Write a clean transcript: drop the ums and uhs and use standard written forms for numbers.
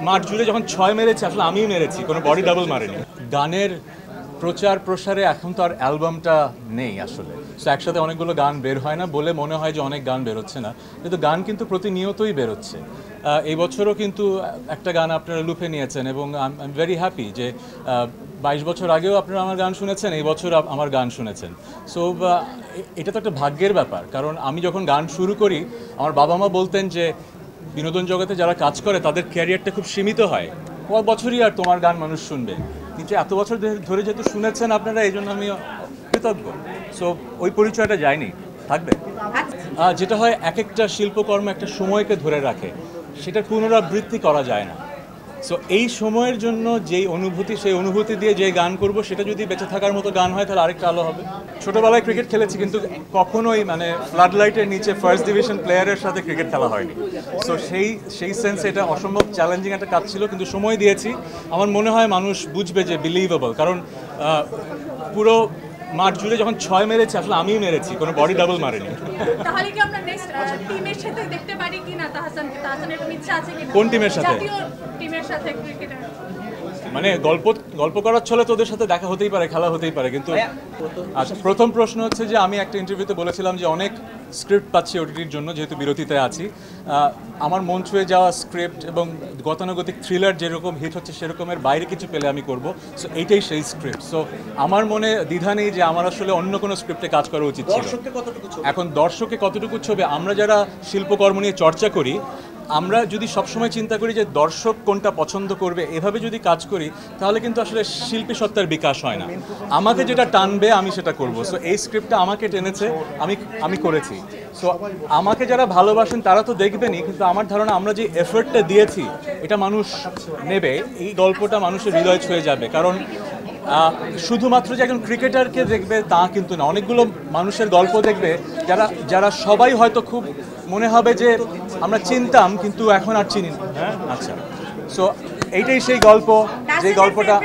মাঠ জুড়ে যখন 6 মেরেছে আসলে আমিই মেরেছি, কোনো বডি ডাবল মারেনি। গানের প্রচার প্রসারে এখন তো আর অ্যালবামটা নেই আসলে, সো একসাথে অনেকগুলো গান বের হয় না বলে মনে হয় যে অনেক গান বেরোচ্ছে না, কিন্তু গান কিন্তু প্রতিনিয়তই বেরোচ্ছে। এই বছরও কিন্তু একটা গান আপনারা লুফে নিয়েছেন এবং আই এম ভেরি হ্যাপি যে 22 বছর আগেও আপনারা আমার গান শুনেছেন, এই বছর আমার গান শুনেছেন। সো এটা তো একটা ভাগ্যের ব্যাপার, কারণ আমি যখন গান শুরু করি আমার বাবা মা বলতেন যে বিনোদন জগতে যারা কাজ করে তাদের ক্যারিয়ারটা খুব সীমিত হয়, কত বছরই আর তোমার গান মানুষ শুনবে, কিন্তু এত বছর ধরে যেহেতু শুনেছেন আপনারা, এই জন্য আমি কৃতজ্ঞ। সো ওই পরিচয়টা যায়নি, থাকবে। যেটা হয় এক একটা শিল্পকর্ম একটা সময়কে ধরে রাখে, সেটার পুনরাবৃত্তি করা যায় না। সো এই সময়ের জন্য যেই অনুভূতি, সেই অনুভূতি দিয়ে যে গান করব সেটা যদি বেঁচে থাকার মতো গান হয় তাহলে আরেকটা আলো হবে। ছোটবেলায় ক্রিকেট খেলেছি কিন্তু কখনোই মানে ফ্লাড লাইটের নিচে ফার্স্ট ডিভিশন প্লেয়ারের সাথে ক্রিকেট খেলা হয়নি। সো সেই সেন্সে এটা অসম্ভব চ্যালেঞ্জিং একটা কাজ ছিল, কিন্তু সময় দিয়েছি। আমার মনে হয় মানুষ বুঝবে যে বিলিভেবল, কারণ পুরো মাঠ জুড়ে যখন 6 মেরেছে আসলে আমিই মেরেছি, কোনো বডি ডাবল মারেনি। তাহলে কি আমরা নেক্সট টিমের সাথে দেখতে পারি কিনা তাহসানের কোনো ইচ্ছা আছে কিনা? কোন টিমের সাথে? জাতীয় টিমের সাথে ক্রিকেটার। মানে গল্প করার ছলে তোদের সাথে দেখা হতেই পারে, খেলা হতেই পারে, কিন্তু আচ্ছা, প্রথম প্রশ্ন হচ্ছে যে আমি একটা ইন্টারভিউতে বলেছিলাম যে অনেক স্ক্রিপ্ট পাচ্ছি ওটিটির জন্য, যেহেতু বিরতিতে আছি। আমার মন ছুঁয়ে যাওয়া স্ক্রিপ্ট এবং গতানুগতিক থ্রিলার যেরকম হিট হচ্ছে সেরকমের বাইরে কিছু পেলে আমি করব। সো এইটাই সেই স্ক্রিপ্ট। সো আমার মনে দ্বিধা নেই যে আমার আসলে অন্য কোনো স্ক্রিপ্টে কাজ করা উচিত ছিল। এখন দর্শকে কতটুকু ছবি, আমরা যারা শিল্পকর্ম নিয়ে চর্চা করি, আমরা যদি সবসময় চিন্তা করি যে দর্শক কোনটা পছন্দ করবে, এভাবে যদি কাজ করি তাহলে কিন্তু আসলে শিল্পী সত্তার বিকাশ হয় না। আমাকে যেটা টানবে আমি সেটা করব। সো এই স্ক্রিপ্টটা আমাকে টেনেছে, আমি করেছি। সো আমাকে যারা ভালোবাসেন তারা তো দেখবেনই, কিন্তু আমার ধারণা আমরা যে এফর্টটা দিয়েছি এটা মানুষ নেবে, এই গল্পটা মানুষের হৃদয় ছুঁয়ে যাবে। কারণ শুধুমাত্র যে একজন ক্রিকেটারকে দেখবে তা কিন্তু না, অনেকগুলো মানুষের গল্প দেখবে যারা সবাই হয়তো খুব মনে হবে যে আমরা চিনতাম কিন্তু এখন আর চিনি না। হ্যাঁ, আচ্ছা। সো এইটাই সেই গল্প, যে গল্পটা